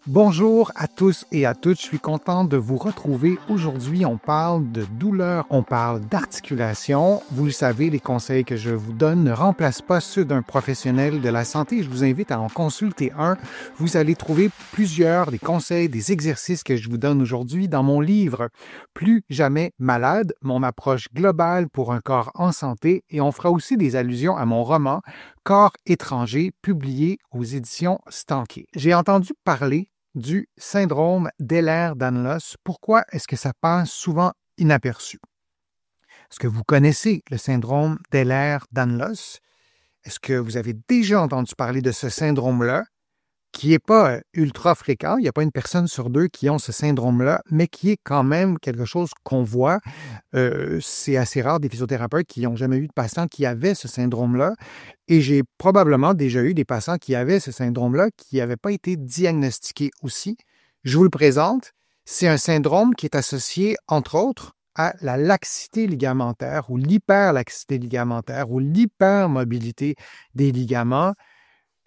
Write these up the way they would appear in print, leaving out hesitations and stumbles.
Bonjour à tous et à toutes, je suis content de vous retrouver. Aujourd'hui, on parle de douleur, on parle d'articulation. Vous le savez, les conseils que je vous donne ne remplacent pas ceux d'un professionnel de la santé. Je vous invite à en consulter un. Vous allez trouver plusieurs des conseils, des exercices que je vous donne aujourd'hui dans mon livre Plus jamais malade, mon approche globale pour un corps en santé, et on fera aussi des allusions à mon roman Corps étranger, publié aux éditions Stankey. J'ai entendu parler du syndrome d'Ehlers-Danlos. Pourquoi est-ce que ça passe souvent inaperçu? Est-ce que vous connaissez le syndrome d'Ehlers-Danlos? Est-ce que vous avez déjà entendu parler de ce syndrome-là, qui n'est pas ultra fréquent? Il n'y a pas une personne sur deux qui ont ce syndrome-là, mais qui est quand même quelque chose qu'on voit. C'est assez rare des physiothérapeutes qui n'ont jamais eu de patients qui avaient ce syndrome-là. Et j'ai probablement déjà eu des patients qui avaient ce syndrome-là qui n'avaient pas été diagnostiqués aussi. Je vous le présente. C'est un syndrome qui est associé, entre autres, à la laxité ligamentaire ou l'hyperlaxité ligamentaire ou l'hypermobilité des ligaments.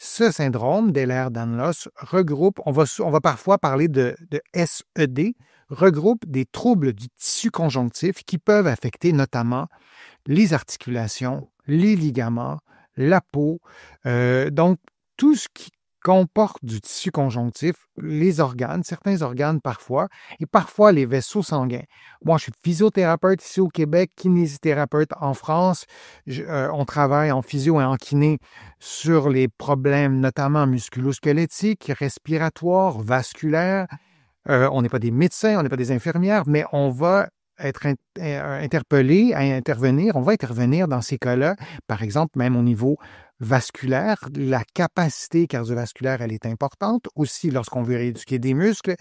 Ce syndrome d'Ehlers-Danlos regroupe, on va parfois parler de SED, regroupe des troubles du tissu conjonctif qui peuvent affecter notamment les articulations, les ligaments, la peau, donc tout ce qui comporte du tissu conjonctif, les organes, certains organes parfois, et parfois les vaisseaux sanguins. Moi, je suis physiothérapeute ici au Québec, kinésithérapeute en France. On travaille en physio et en kiné sur les problèmes notamment musculo-squelettiques, respiratoires, vasculaires. On n'est pas des médecins, on n'est pas des infirmières, mais on va être interpellé à intervenir. On va intervenir dans ces cas-là, par exemple, même au niveau vasculaire. La capacité cardiovasculaire, elle est importante aussi lorsqu'on veut rééduquer des muscles.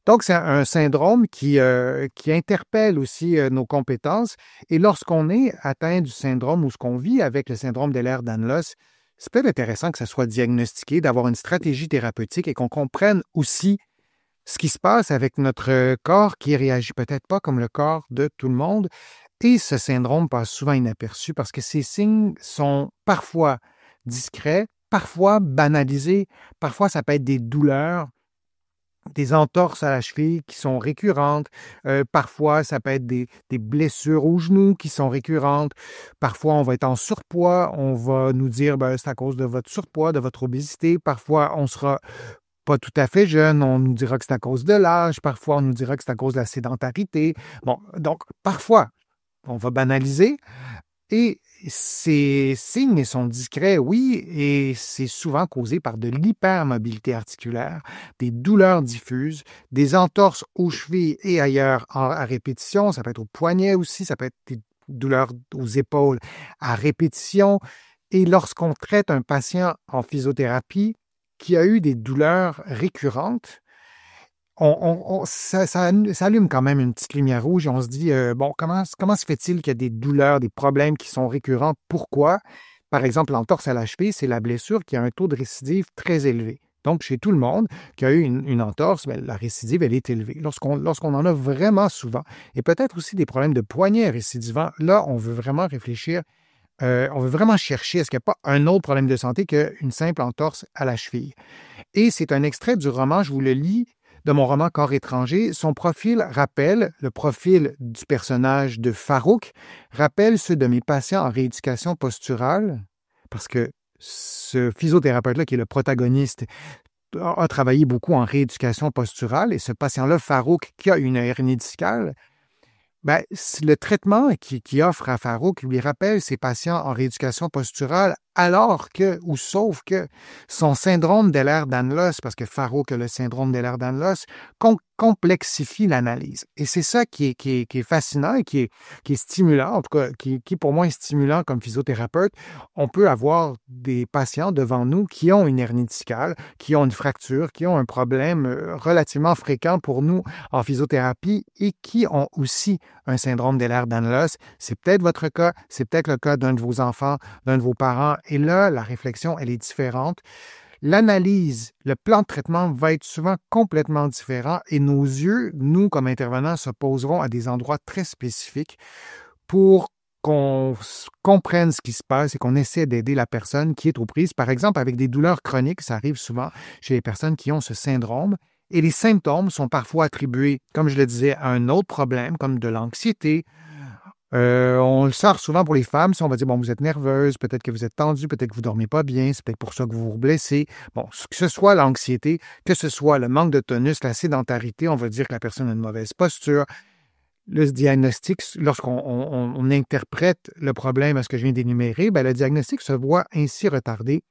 Donc, c'est un syndrome qui interpelle aussi nos compétences. Et lorsqu'on est atteint du syndrome ou ce qu'on vit avec le syndrome d'Ehlers-Danlos, c'est peut-être intéressant que ça soit diagnostiqué, d'avoir une stratégie thérapeutique et qu'on comprenne aussi ce qui se passe avec notre corps qui réagit peut-être pas comme le corps de tout le monde. Et ce syndrome passe souvent inaperçu parce que ces signes sont parfois discrets, parfois banalisés, parfois ça peut être des douleurs, des entorses à la cheville qui sont récurrentes, parfois ça peut être des blessures au genou qui sont récurrentes, parfois on va être en surpoids, on va nous dire ben, c'est à cause de votre surpoids, de votre obésité, parfois on sera pas tout à fait jeune, on nous dira que c'est à cause de l'âge, parfois on nous dira que c'est à cause de la sédentarité. Bon, donc parfois, on va banaliser et ces signes sont discrets, oui, et c'est souvent causé par de l'hypermobilité articulaire, des douleurs diffuses, des entorses aux chevilles et ailleurs à répétition, ça peut être au poignet aussi, ça peut être des douleurs aux épaules à répétition. Et lorsqu'on traite un patient en physiothérapie, qui a eu des douleurs récurrentes, ça allume quand même une petite lumière rouge et on se dit, bon, comment se fait-il qu'il y a des douleurs, des problèmes qui sont récurrents? Pourquoi? Par exemple, l'entorse à la cheville, c'est la blessure qui a un taux de récidive très élevé. Donc, chez tout le monde qui a eu une entorse, bien, la récidive, elle est élevée. Lorsqu'on en a vraiment souvent, et peut-être aussi des problèmes de poignet récidivants, là, on veut vraiment réfléchir. On veut vraiment chercher, est-ce qu'il n'y a pas un autre problème de santé qu'une simple entorse à la cheville? Et c'est un extrait du roman, je vous le lis, de mon roman Corps étranger. Son profil rappelle, le profil du personnage de Farouk, rappelle ceux de mes patients en rééducation posturale, parce que ce physiothérapeute-là, qui est le protagoniste, a travaillé beaucoup en rééducation posturale, et ce patient-là, Farouk, qui a une hernie discale, ben, le traitement qui offre à Farouk lui rappelle ses patients en rééducation posturale alors que, ou sauf que, son syndrome d'Ehlers-Danlos, parce que Farouk a le syndrome d'Ehlers-Danlos, complexifie l'analyse. Et c'est ça qui est fascinant et qui est stimulant, en tout cas, qui pour moi est stimulant comme physiothérapeute. On peut avoir des patients devant nous qui ont une hernie discale, qui ont une fracture, qui ont un problème relativement fréquent pour nous en physiothérapie et qui ont aussi un syndrome d'Ehlers-Danlos. C'est peut-être votre cas, c'est peut-être le cas d'un de vos enfants, d'un de vos parents. Et là, la réflexion, elle est différente. L'analyse, le plan de traitement va être souvent complètement différent et nos yeux, nous, comme intervenants, se poseront à des endroits très spécifiques pour qu'on comprenne ce qui se passe et qu'on essaie d'aider la personne qui est aux prises. Par exemple, avec des douleurs chroniques, ça arrive souvent chez les personnes qui ont ce syndrome. Et les symptômes sont parfois attribués, comme je le disais, à un autre problème, comme de l'anxiété. On le sort souvent pour les femmes, si on va dire, bon, vous êtes nerveuse, peut-être que vous êtes tendue, peut-être que vous ne dormez pas bien, c'est peut-être pour ça que vous vous blessez. Bon, que ce soit l'anxiété, que ce soit le manque de tonus, la sédentarité, on va dire que la personne a une mauvaise posture. Le diagnostic, lorsqu'on interprète le problème à ce que je viens d'énumérer, ben, le diagnostic se voit ainsi retardé.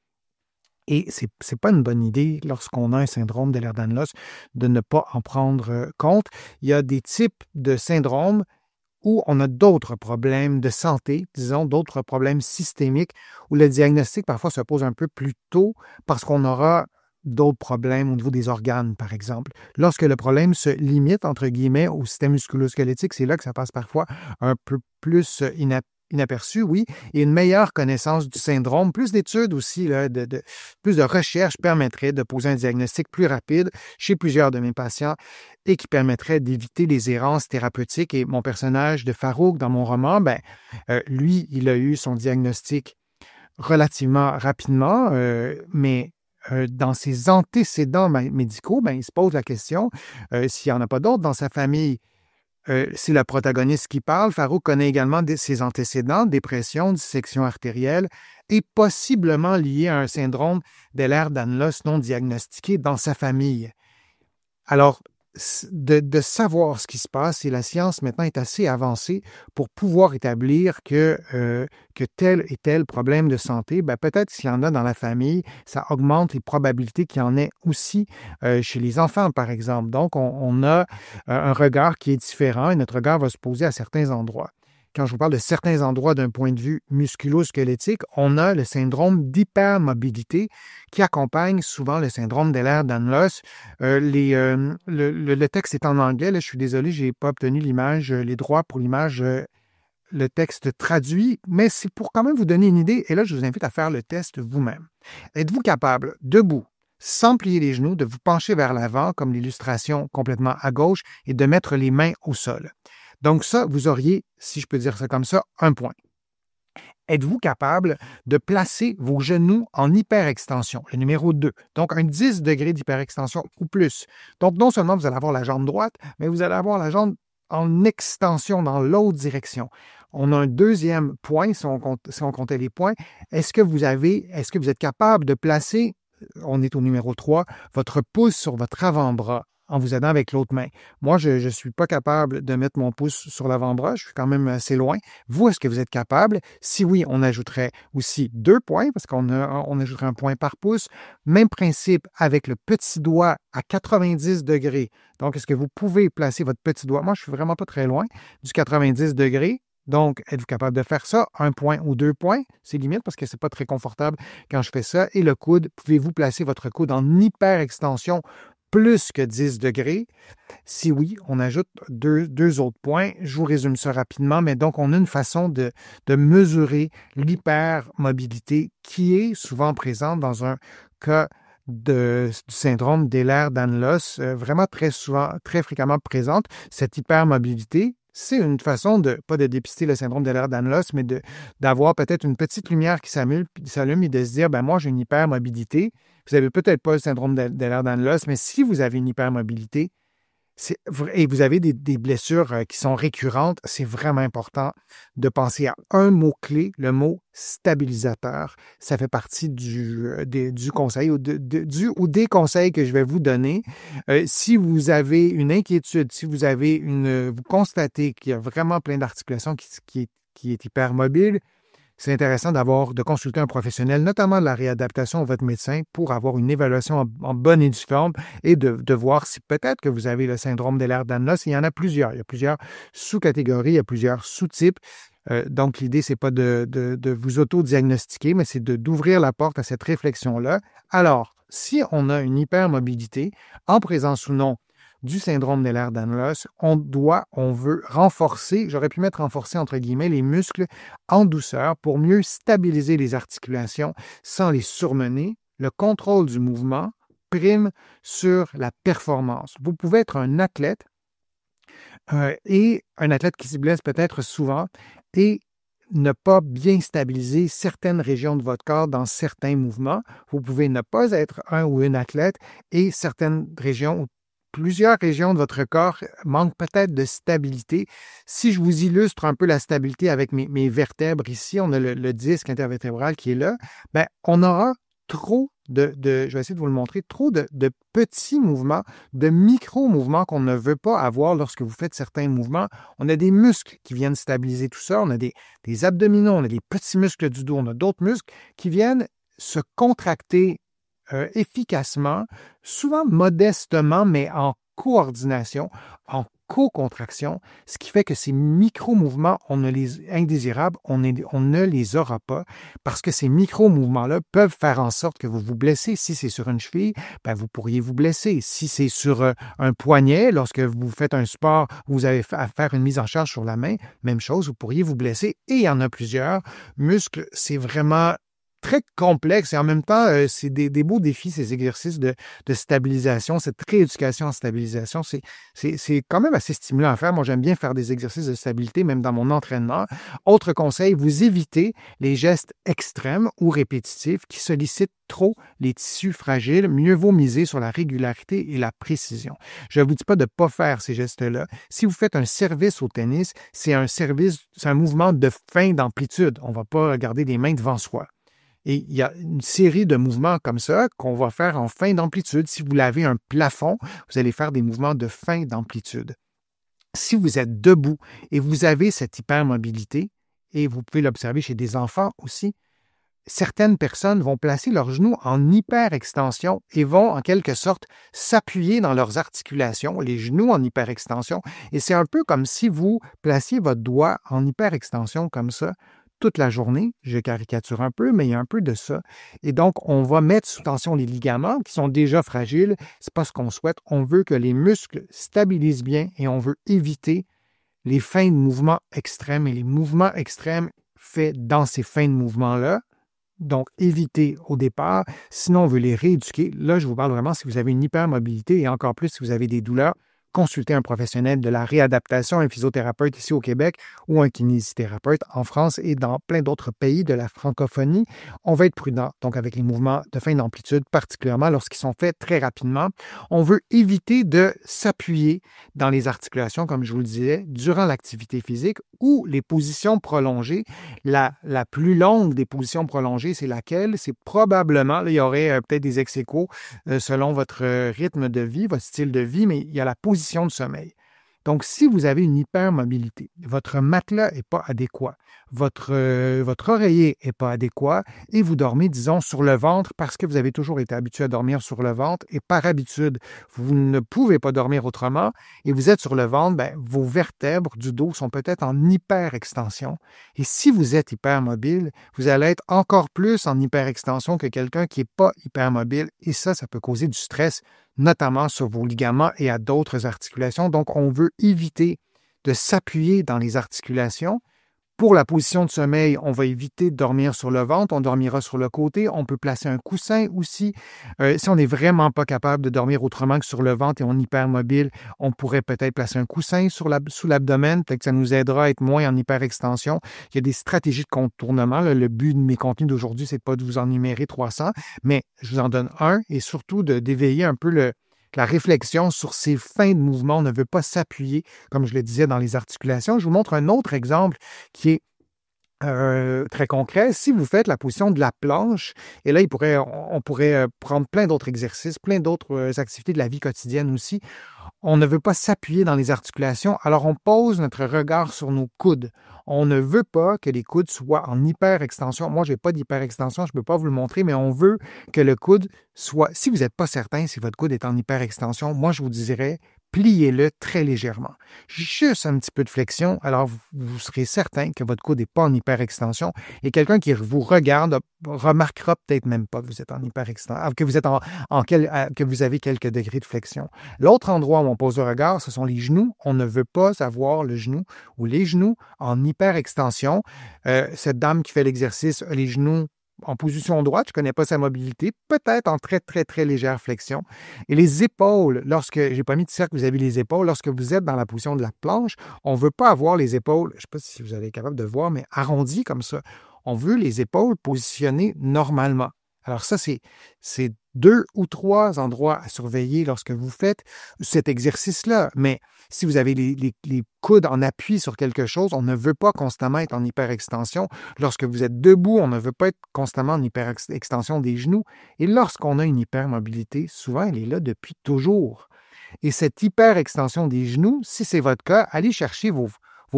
Et ce n'est pas une bonne idée, lorsqu'on a un syndrome d'Ehlers-Danlos, de ne pas en prendre compte. Il y a des types de syndromes où on a d'autres problèmes de santé, disons, d'autres problèmes systémiques, où le diagnostic parfois se pose un peu plus tôt parce qu'on aura d'autres problèmes au niveau des organes, par exemple. Lorsque le problème se limite, entre guillemets, au système musculo-squelettique, c'est là que ça passe parfois un peu plus inaperçu, oui, et une meilleure connaissance du syndrome, plus d'études aussi, là, plus de recherches permettraient de poser un diagnostic plus rapide chez plusieurs de mes patients et qui permettrait d'éviter les errances thérapeutiques. Et mon personnage de Farouk dans mon roman, lui, il a eu son diagnostic relativement rapidement, mais dans ses antécédents médicaux, il se pose la question s'il n'y en a pas d'autres dans sa famille. C'est le protagoniste qui parle. Farouk connaît également ses antécédents, dépression, dissection artérielle, et possiblement lié à un syndrome d'Ehlers-Danlos non diagnostiqué dans sa famille. Alors, de savoir ce qui se passe, et la science maintenant est assez avancée pour pouvoir établir que tel et tel problème de santé, peut-être s'il y en a dans la famille, ça augmente les probabilités qu'il y en ait aussi chez les enfants, par exemple. Donc, on a un regard qui est différent et notre regard va se poser à certains endroits. Quand je vous parle de certains endroits d'un point de vue musculo-squelettique, on a le syndrome d'hypermobilité qui accompagne souvent le syndrome d'Ehlers-Danlos. Le texte est en anglais. Là, je suis désolé, je n'ai pas obtenu l'image, les droits pour l'image, le texte traduit, mais c'est pour quand même vous donner une idée. Et là, je vous invite à faire le test vous-même. Êtes-vous capable, debout, sans plier les genoux, de vous pencher vers l'avant, comme l'illustration complètement à gauche, et de mettre les mains au sol? Donc ça, vous auriez, si je peux dire ça comme ça, 1 point. Êtes-vous capable de placer vos genoux en hyperextension, le numéro 2, donc un 10 degrés d'hyperextension ou plus? Donc non seulement vous allez avoir la jambe droite, mais vous allez avoir la jambe en extension dans l'autre direction. On a un deuxième point, si on comptait les points. Est-ce que vous êtes capable de placer, on est au numéro 3, votre pouce sur votre avant-bras en vous aidant avec l'autre main? Moi, je ne suis pas capable de mettre mon pouce sur l'avant-bras. Je suis quand même assez loin. Vous, est-ce que vous êtes capable? Si oui, on ajouterait aussi 2 points parce on ajouterait 1 point par pouce. Même principe avec le petit doigt à 90 degrés. Donc, est-ce que vous pouvez placer votre petit doigt? Moi, je ne suis vraiment pas très loin du 90 degrés. Donc, êtes-vous capable de faire ça? 1 point ou 2 points? C'est limite parce que ce n'est pas très confortable quand je fais ça. Et le coude, pouvez-vous placer votre coude en hyper-extension plus que 10 degrés? Si oui, on ajoute deux autres points. Je vous résume ça rapidement, mais donc on a une façon de mesurer l'hypermobilité qui est souvent présente dans un cas du syndrome d'Ehlers-Danlos, vraiment très fréquemment présente. Cette hypermobilité, c'est une façon pas de dépister le syndrome d'Ehlers-Danlos, mais d'avoir peut-être une petite lumière qui s'allume et de se dire, moi, j'ai une hypermobilité. Vous n'avez peut-être pas le syndrome d'Ehlers-Danlos, mais si vous avez une hypermobilité et vous avez des blessures qui sont récurrentes, c'est vraiment important de penser à un mot-clé, le mot stabilisateur. Ça fait partie du conseil ou des conseils que je vais vous donner. Si vous avez une inquiétude, si vous constatez qu'il y a vraiment plein d'articulations qui est hypermobile, c'est intéressant de consulter un professionnel, notamment de la réadaptation à votre médecin, pour avoir une évaluation en bonne et due forme et de voir si peut-être que vous avez le syndrome d'Ehlers-Danlos. Il y en a plusieurs. Il y a plusieurs sous-catégories, il y a plusieurs sous-types. Donc, l'idée, ce n'est pas de vous auto-diagnostiquer, mais c'est d'ouvrir la porte à cette réflexion-là. Alors, si on a une hypermobilité, en présence ou non du syndrome d'Ehlers-Danlos, on veut renforcer, j'aurais pu mettre renforcer entre guillemets, les muscles en douceur pour mieux stabiliser les articulations sans les surmener. Le contrôle du mouvement prime sur la performance. Vous pouvez être un athlète et un athlète qui se blesse peut-être souvent et ne pas bien stabiliser certaines régions de votre corps dans certains mouvements. Vous pouvez ne pas être un ou une athlète et certaines régions plusieurs régions de votre corps manquent peut-être de stabilité. Si je vous illustre un peu la stabilité avec mes vertèbres ici, on a le disque intervertébral qui est là, ben, on aura trop je vais essayer de vous le montrer, trop de petits mouvements, de micro-mouvements qu'on ne veut pas avoir lorsque vous faites certains mouvements. On a des muscles qui viennent stabiliser tout ça, on a des abdominaux, on a des petits muscles du dos, on a d'autres muscles qui viennent se contracter efficacement, souvent modestement, mais en coordination, en co-contraction, ce qui fait que ces micro-mouvements indésirables, on ne les aura pas parce que ces micro-mouvements-là peuvent faire en sorte que vous vous blessez. Si c'est sur une cheville, ben vous pourriez vous blesser. Si c'est sur un poignet, lorsque vous faites un sport, vous avez à faire une mise en charge sur la main, même chose, vous pourriez vous blesser. Et il y en a plusieurs. Muscles, c'est vraiment très complexe et en même temps, c'est des beaux défis, ces exercices de stabilisation, cette rééducation en stabilisation. C'est quand même assez stimulant à faire. Moi, j'aime bien faire des exercices de stabilité, même dans mon entraînement. Autre conseil, vous évitez les gestes extrêmes ou répétitifs qui sollicitent trop les tissus fragiles. Mieux vaut miser sur la régularité et la précision. Je ne vous dis pas de ne pas faire ces gestes-là. Si vous faites un service au tennis, c'est un mouvement de fin d'amplitude. On ne va pas garder les mains devant soi. Et il y a une série de mouvements comme ça qu'on va faire en fin d'amplitude. Si vous lavez un plafond, vous allez faire des mouvements de fin d'amplitude. Si vous êtes debout et vous avez cette hypermobilité, et vous pouvez l'observer chez des enfants aussi, certaines personnes vont placer leurs genoux en hyperextension et vont en quelque sorte s'appuyer dans leurs articulations, les genoux en hyperextension. Et c'est un peu comme si vous placiez votre doigt en hyperextension comme ça, toute la journée. Je caricature un peu, mais il y a un peu de ça. Et donc, on va mettre sous tension les ligaments qui sont déjà fragiles. C'est pas ce qu'on souhaite. On veut que les muscles stabilisent bien et on veut éviter les fins de mouvement extrêmes. Et les mouvements extrêmes faits dans ces fins de mouvement-là, donc éviter au départ. Sinon, on veut les rééduquer. Là, je vous parle vraiment si vous avez une hypermobilité et encore plus si vous avez des douleurs. Consulter un professionnel de la réadaptation, un physiothérapeute ici au Québec ou un kinésithérapeute en France et dans plein d'autres pays de la francophonie. On va être prudent, donc avec les mouvements de fin d'amplitude, particulièrement lorsqu'ils sont faits très rapidement. On veut éviter de s'appuyer dans les articulations, comme je vous le disais, durant l'activité physique ou les positions prolongées. La plus longue des positions prolongées, c'est laquelle? C'est probablement, là, il y aurait peut-être des ex-aequos selon votre rythme de vie, votre style de vie, mais il y a la position de sommeil. Donc, si vous avez une hypermobilité, votre matelas n'est pas adéquat, votre oreiller n'est pas adéquat et vous dormez, disons, sur le ventre parce que vous avez toujours été habitué à dormir sur le ventre et par habitude, vous ne pouvez pas dormir autrement et vous êtes sur le ventre, bien, vos vertèbres du dos sont peut-être en hyperextension. Et si vous êtes hypermobile, vous allez être encore plus en hyperextension que quelqu'un qui n'est pas hypermobile et ça peut causer du stress, notamment sur vos ligaments et à d'autres articulations. Donc, on veut éviter de s'appuyer dans les articulations. Pour la position de sommeil, on va éviter de dormir sur le ventre, on dormira sur le côté. On peut placer un coussin aussi. Si on n'est vraiment pas capable de dormir autrement que sur le ventre et on est hypermobile, on pourrait peut-être placer un coussin sous l'abdomen, peut-être que ça nous aidera à être moins en hyperextension. Il y a des stratégies de contournement. Là. Le but de mes contenus d'aujourd'hui, c'est pas de vous en numérer 300, mais je vous en donne un et surtout d'éveiller un peu la réflexion sur ces fins de mouvement. On ne veut pas s'appuyer, comme je le disais, dans les articulations. Je vous montre un autre exemple qui est très concret. Si vous faites la position de la planche, et là, on pourrait prendre plein d'autres exercices, plein d'autres activités de la vie quotidienne aussi. On ne veut pas s'appuyer dans les articulations, alors on pose notre regard sur nos coudes. On ne veut pas que les coudes soient en hyperextension. Moi, je n'ai pas d'hyperextension, je ne peux pas vous le montrer, mais on veut que le coude soit... Si vous n'êtes pas certain si votre coude est en hyperextension, moi, je vous dirais, pliez-le très légèrement. Juste un petit peu de flexion, alors vous serez certain que votre coude n'est pas en hyperextension et quelqu'un qui vous regarde remarquera peut-être même pas que vous êtes en hyperextension, que vous êtes que vous avez quelques degrés de flexion. L'autre endroit où on pose le regard, ce sont les genoux. On ne veut pas avoir le genou ou les genoux en hyperextension. Cette dame qui fait l'exercice a les genoux en position droite, je ne connais pas sa mobilité, peut-être en très, très, très légère flexion. Et les épaules, je n'ai pas mis de cercle, vous avez les épaules, lorsque vous êtes dans la position de la planche, on ne veut pas avoir les épaules, je ne sais pas si vous allez être capable de voir, mais arrondies comme ça. On veut les épaules positionnées normalement. Alors ça, c'est 2 ou 3 endroits à surveiller lorsque vous faites cet exercice-là. Mais si vous avez les coudes en appui sur quelque chose, on ne veut pas constamment être en hyperextension. Lorsque vous êtes debout, on ne veut pas être constamment en hyperextension des genoux. Et lorsqu'on a une hypermobilité, souvent, elle est là depuis toujours. Et cette hyperextension des genoux, si c'est votre cas, allez chercher vos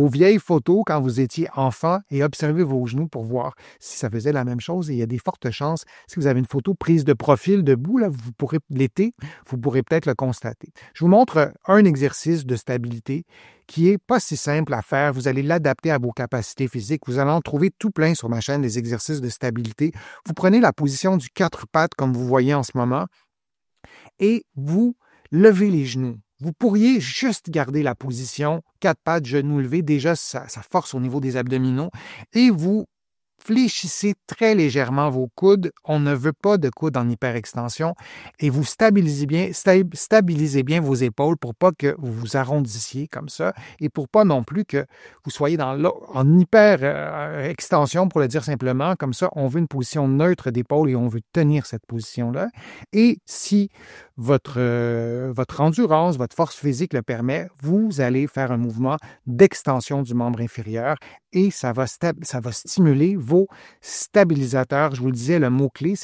vieilles photos quand vous étiez enfant et observez vos genoux pour voir si ça faisait la même chose. Et il y a des fortes chances, si vous avez une photo prise de profil debout, là, l'été, vous pourrez peut-être le constater. Je vous montre un exercice de stabilité qui n'est pas si simple à faire. Vous allez l'adapter à vos capacités physiques. Vous allez en trouver tout plein sur ma chaîne, des exercices de stabilité. Vous prenez la position du 4 pattes, comme vous voyez en ce moment, et vous levez les genoux. Vous pourriez juste garder la position 4 pattes, genoux levés. Déjà, ça force au niveau des abdominaux. Et vous fléchissez très légèrement vos coudes. On ne veut pas de coudes en hyperextension. Et vous stabilisez bien vos épaules pour pas que vous vous arrondissiez comme ça et pour pas non plus que vous soyez en hyper-extension, pour le dire simplement. Comme ça, on veut une position neutre d'épaule et on veut tenir cette position-là. Et si votre endurance, votre force physique le permet, vous allez faire un mouvement d'extension du membre inférieur et ça va stimuler vos stabilisateurs. Je vous le disais, le mot-clé,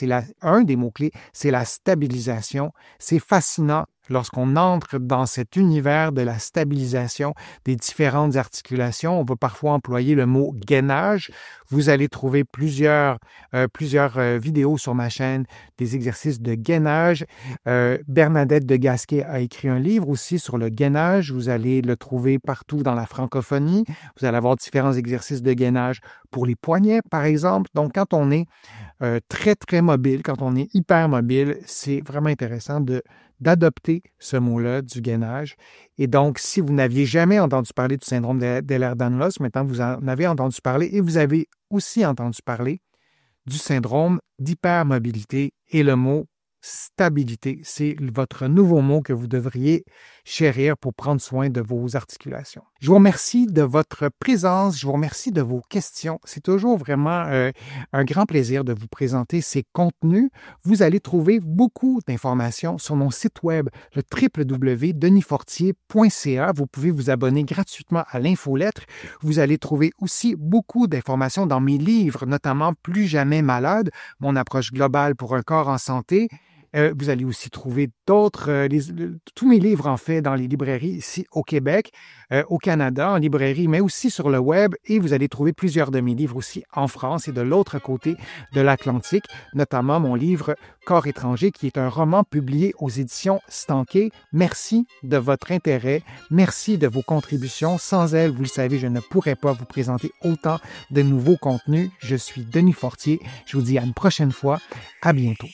un des mots-clés, c'est la stabilisation. C'est fascinant lorsqu'on entre dans cet univers de la stabilisation des différentes articulations. On va parfois employer le mot gainage. Vous allez trouver plusieurs vidéos sur ma chaîne, des exercices de gainage. Bernadette de Gasquet a écrit un livre aussi sur le gainage. Vous allez le trouver partout dans la francophonie. Vous allez avoir différents exercices de gainage pour les poignets, par exemple. Donc, quand on est très, très mobile, quand on est hyper mobile, c'est vraiment intéressant d'adopter ce mot-là du gainage. Et donc, si vous n'aviez jamais entendu parler du syndrome d'Ehlers-Danlos, maintenant vous en avez entendu parler et vous avez aussi entendu parler du syndrome d'hypermobilité et le mot stabilité. C'est votre nouveau mot que vous devriez chérir pour prendre soin de vos articulations. Je vous remercie de votre présence, je vous remercie de vos questions. C'est toujours vraiment un grand plaisir de vous présenter ces contenus. Vous allez trouver beaucoup d'informations sur mon site web, le www.denisfortier.ca. Vous pouvez vous abonner gratuitement à l'infolettre. Vous allez trouver aussi beaucoup d'informations dans mes livres, notamment Plus jamais malade, mon approche globale pour un corps en santé. Vous allez aussi trouver tous mes livres, en fait, dans les librairies ici au Québec, au Canada, en librairie, mais aussi sur le web. Et vous allez trouver plusieurs de mes livres aussi en France et de l'autre côté de l'Atlantique, notamment mon livre Corps étranger, qui est un roman publié aux éditions Stanquet. Merci de votre intérêt. Merci de vos contributions. Sans elles, vous le savez, je ne pourrais pas vous présenter autant de nouveaux contenus. Je suis Denis Fortier. Je vous dis à une prochaine fois. À bientôt.